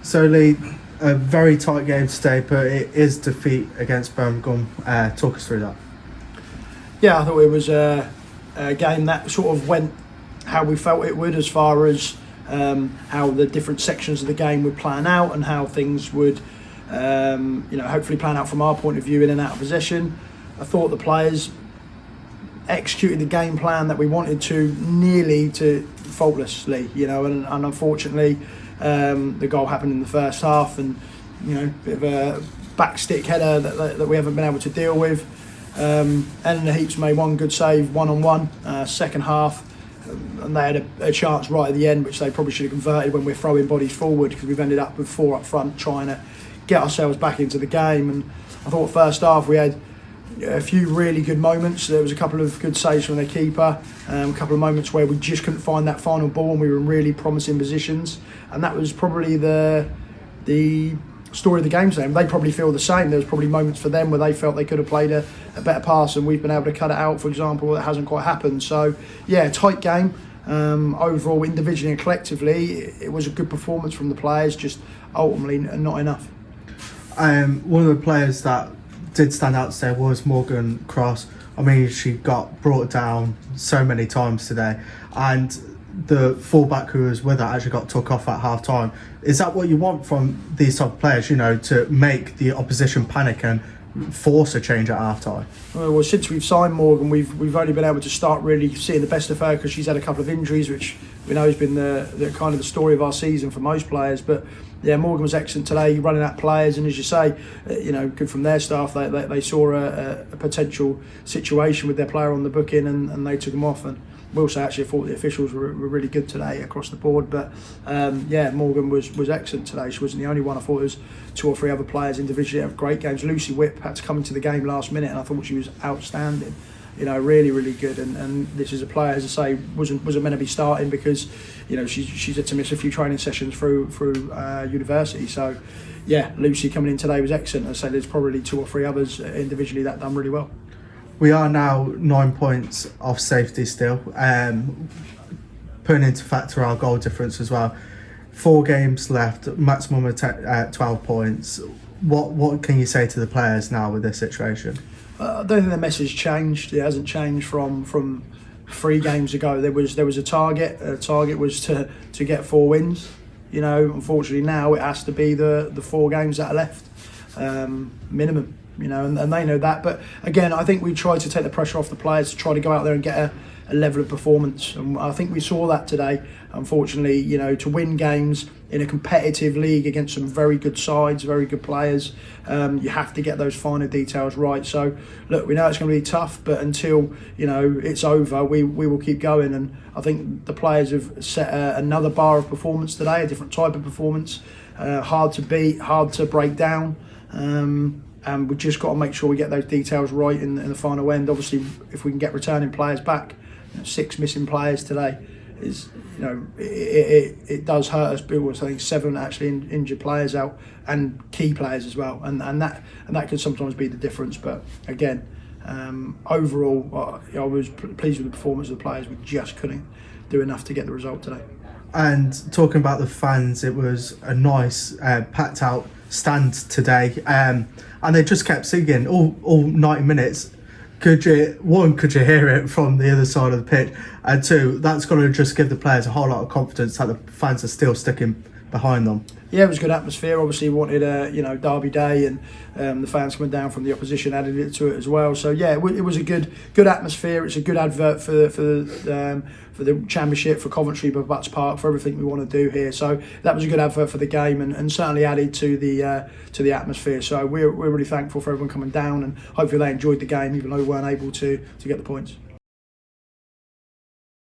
So Lee, a very tight game today, but it is defeat against Birmingham. Talk us through that. Yeah, I thought it was a game that sort of went how we felt it would, as far as how the different sections of the game would plan out and how things would hopefully plan out from our point of view in and out of possession. I thought the players executed the game plan that we wanted to nearly to faultlessly, and unfortunately the goal happened in the first half, and bit of a backstick header that we haven't been able to deal with. Eleanor Heaps made one good save one-on-one second half, and they had a chance right at the end which they probably should have converted when we're throwing bodies forward, because we've ended up with four up front trying to get ourselves back into the game. And I thought first half we had a few really good moments. There was a couple of good saves from their keeper, a couple of moments where we just couldn't find that final ball and we were in really promising positions, and that was probably the story of the game today. They probably feel the same. There was probably moments for them where they felt they could have played a better pass and we've been able to cut it out, for example. That hasn't quite happened. So yeah, tight game. Overall, individually and collectively, it was a good performance from the players, just ultimately not enough. One of the players that did stand out today was Morgan Cross. I mean, she got brought down so many times today, and the fullback who was with her actually got took off at half time. Is that what you want from these type of players, to make the opposition panic and force a change at half time? Well, since we've signed Morgan, we've only been able to start really seeing the best of her, because she's had a couple of injuries, which we know has been the kind of the story of our season for most players. But yeah, Morgan was excellent today, running at players, and as you say, good from their staff. They saw a potential situation with their player on the booking, and they took him off. And will say actually I thought the officials were really good today across the board. But Morgan was excellent today. She wasn't the only one. I thought there was two or three other players individually have great games. Lucy Whip had to come into the game last minute, and I thought she was outstanding. Really, really good. And this is a player, as I say, wasn't meant to be starting, because she's had to miss a few training sessions through university. So yeah, Lucy coming in today was excellent. As I say, there's probably two or three others individually that done really well. We are now 9 points off safety still, putting into factor our goal difference as well. 4 games left, maximum of 12 points. What can you say to the players now with this situation? I don't think the message changed. It hasn't changed from 3 games ago. There was a target. A target was to get 4 wins. Unfortunately now it has to be the 4 games that are left, minimum. And they know that. But again, I think we tried to take the pressure off the players to try to go out there and get a level of performance, and I think we saw that today. Unfortunately, to win games in a competitive league against some very good sides, very good players, you have to get those finer details right. So look, we know it's going to be tough, but until it's over, we will keep going. And I think the players have set another bar of performance today, a different type of performance, hard to beat, hard to break down. And we've just got to make sure we get those details right in the final end. Obviously, if we can get returning players back, 6 missing players today is, it does hurt us. But I think 7 actually injured players out, and key players as well, and that could sometimes be the difference. But again, overall, I was pleased with the performance of the players. We just couldn't do enough to get the result today. And talking about the fans, it was a nice packed out stand today, and they just kept singing all 90 minutes. Could you hear it from the other side of the pitch, and 2, that's going to just give the players a whole lot of confidence that the fans are still sticking behind them. Yeah, it was a good atmosphere. Obviously, we wanted a derby day, and the fans coming down from the opposition added it to it as well. So yeah, it was a good atmosphere. It's a good advert for the championship, for Coventry, for Butts Park, for everything we want to do here. So that was a good advert for the game, and certainly added to the atmosphere. So we're really thankful for everyone coming down, and hopefully they enjoyed the game, even though we weren't able to get the points.